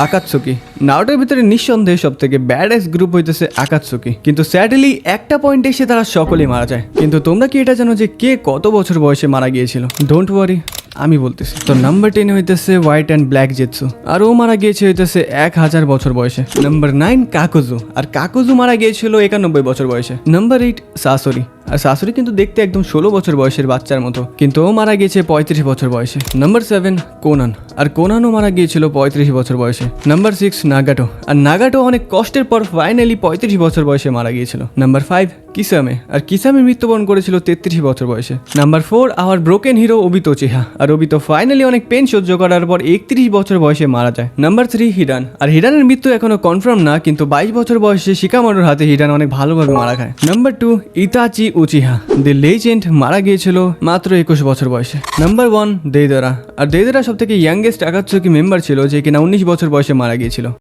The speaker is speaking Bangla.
আকাতসুকি। নারুটোর ভিতরে নিঃসন্দেহে সব থেকে ব্যাডাস গ্রুপ হইতেছে আকাতসুকি, কিন্তু স্যাডলি একটা পয়েন্টে এসে তারা সকলেই মারা যায়। কিন্তু তোমরা কি এটা জানো যে কে কত বছর বয়সে মারা গিয়েছিল? ডোন্ট ওয়ারি, আমি বলতেছি। তো নাম্বার 10 হইতেছে হোয়াইট অ্যান্ড ব্ল্যাক জেটসু, আর ও মারা গিয়েছে হইতেছে 1000 বছর বয়সে। নাম্বার 9 কাকুজু, আর কাকুজু মারা গিয়েছিল 91 বছর বয়সে। নাম্বার 8 সাসরি, আর শাশুড়ি কিন্তু দেখতে একদম 16 বছর বয়সের বাচ্চার মতো, কিন্তু ও মারা গিয়েছে 35 বছর বয়সে। নাম্বার 7 কোনান, আর কোনানও মারা গিয়েছিল 35 বছর বয়সে। নাম্বার 6 নাগাটো, আর নাগাটো অনেক কষ্টের পর ফাইনালি 35 বছর বয়সে মারা গিয়েছিল। নাম্বার 5 কিসামে, আর কিসামে মৃত্যুবরণ করেছিল 33 বছর বয়সে। Number 4 our broken hero Obito চিহা, আর ওবিতো ফাইনালি অনেক পেন সহ্য করার পর 31 বছর বয়সে মারা যায়। নাম্বার 3 হিডান, আর হিডানের মৃত্যু এখনো কনফার্ম না, কিন্তু 22 বছর বয়সে শিকামারুর হাতে হিডান অনেক ভালোভাবে মারা খায়। নাম্বার 2 ইতাচি উচিহা, দি লেজেন্ড, মারা গিয়েছিল মাত্র 21 বছর বয়সে। নাম্বার 1 দেইদরা, আর দেইদরা সব থেকে ইয়াংগেস্ট আকাতসুকি মেম্বার ছিল, যে কিনা 19 বছর বয়সে মারা গিয়েছিল।